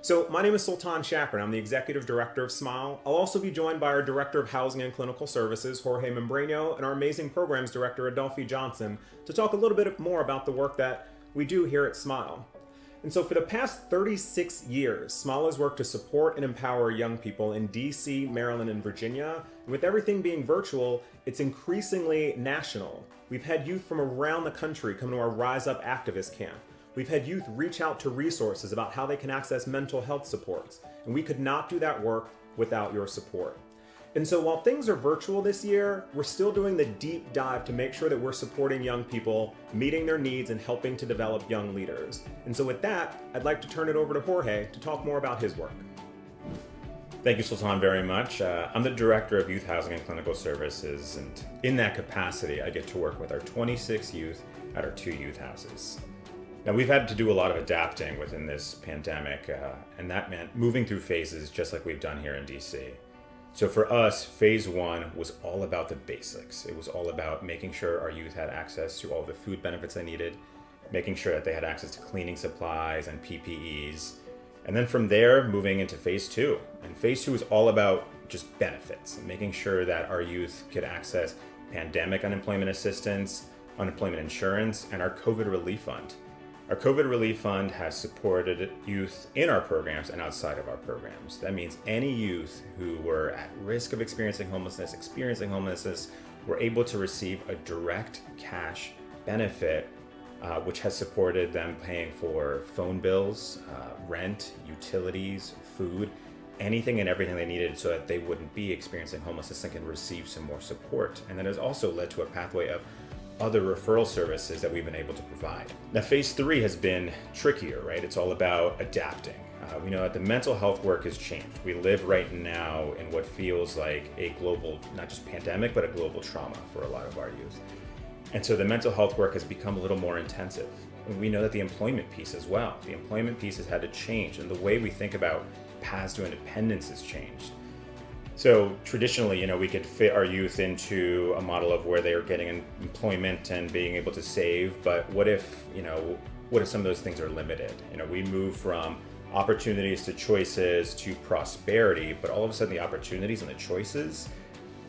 So my name is Sultan Shakir, and I'm the Executive Director of SMYAL. I'll also be joined by our Director of Housing and Clinical Services, Jorge Membreno, and our Amazing Programs Director, Adelphi Johnson, to talk a little bit more about the work that we do here at SMYAL. And so for the past 36 years, SMYAL has worked to support and empower young people in DC, Maryland, and Virginia. And with everything being virtual, it's increasingly national. We've had youth from around the country come to our Rise Up activist camp. We've had youth reach out to resources about how they can access mental health supports, and we could not do that work without your support. And so while things are virtual this year, we're still doing the deep dive to make sure that we're supporting young people, meeting their needs, and helping to develop young leaders. And so with that, I'd like to turn it over to Jorge to talk more about his work. Thank you, Sultan, very much. I'm the Director of Youth Housing and Clinical Services, and in that capacity, I get to work with our 26 youth at our 2 youth houses. Now, we've had to do a lot of adapting within this pandemic, and that meant moving through phases just like we've done here in DC. So for us, phase 1 was all about the basics. It was all about making sure our youth had access to all the food benefits they needed, making sure that they had access to cleaning supplies and PPEs. And then from there, moving into phase 2. And phase 2 is all about just benefits, and making sure that our youth could access pandemic unemployment assistance, unemployment insurance, and our COVID relief fund. Our COVID Relief Fund has supported youth in our programs and outside of our programs. That means any youth who were at risk of experiencing homelessness, were able to receive a direct cash benefit, which has supported them paying for phone bills, rent, utilities, food, anything and everything they needed so that they wouldn't be experiencing homelessness and can receive some more support. And that has also led to a pathway of other referral services that we've been able to provide. Now, phase 3 has been trickier, right? It's all about adapting. We know that the mental health work has changed. We live right now in what feels like a global, not just pandemic, but a global trauma for a lot of our youth. And so the mental health work has become a little more intensive. And we know that the employment piece as well. The employment piece has had to change, and the way we think about paths to independence has changed. So traditionally, we could fit our youth into a model of where they are getting employment and being able to save. But what if some of those things are limited? We move from opportunities to choices to prosperity, but all of a sudden the opportunities and the choices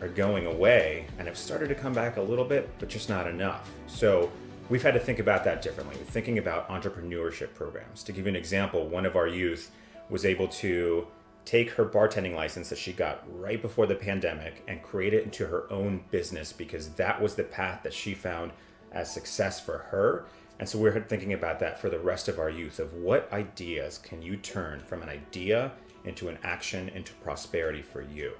are going away and have started to come back a little bit, but just not enough. So we've had to think about that differently. We're thinking about entrepreneurship programs. To give you an example, one of our youth was able to take her bartending license that she got right before the pandemic and create it into her own business because that was the path that she found as success for her. And so we're thinking about that for the rest of our youth, of what ideas can you turn from an idea into an action, into prosperity for you.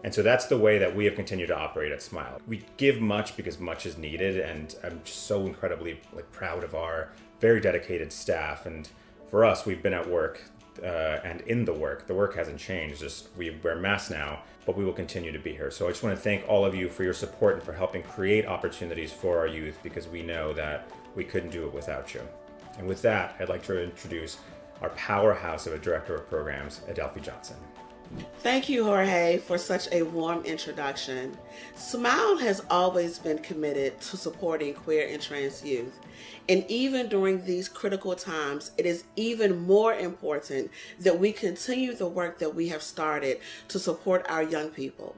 And so that's the way that we have continued to operate at SMYAL. We give much because much is needed, and I'm just so incredibly proud of our very dedicated staff. And for us, we've been at work and in the work hasn't changed. Just we wear masks now, but we will continue to be here. So I just want to thank all of you for your support and for helping create opportunities for our youth, because we know that we couldn't do it without you. And with that, I'd like to introduce our powerhouse of a Director of Programs, Adelphi Johnson. Thank you, Jorge, for such a warm introduction. SMYAL has always been committed to supporting queer and trans youth. And even during these critical times, it is even more important that we continue the work that we have started to support our young people.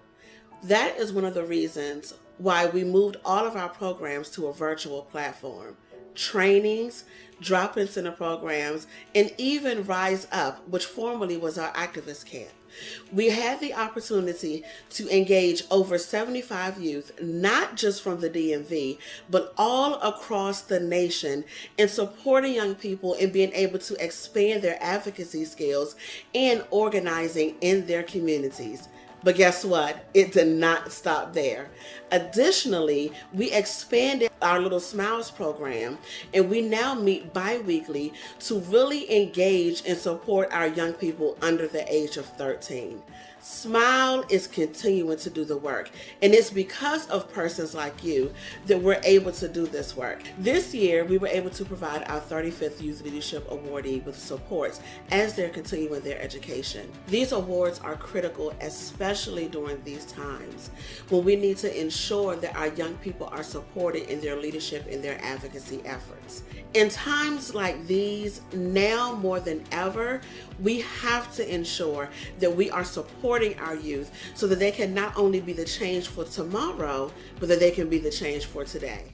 That is one of the reasons why we moved all of our programs to a virtual platform. Trainings, drop-in center programs, and even Rise Up, which formerly was our activist camp. We had the opportunity to engage over 75 youth, not just from the DMV, but all across the nation, in supporting young people and being able to expand their advocacy skills and organizing in their communities. But guess what? It did not stop there. Additionally, we expanded our Little Smiles program, and we now meet bi-weekly to really engage and support our young people under the age of 13. SMYAL is continuing to do the work, and it's because of persons like you that we're able to do this work. This year, we were able to provide our 35th Youth Leadership Awardee with supports as they're continuing their education. These awards are critical, especially during these times when we need to ensure that our young people are supported in their leadership and their advocacy efforts. In times like these, now more than ever, we have to ensure that we are supporting our youth so that they can not only be the change for tomorrow, but that they can be the change for today.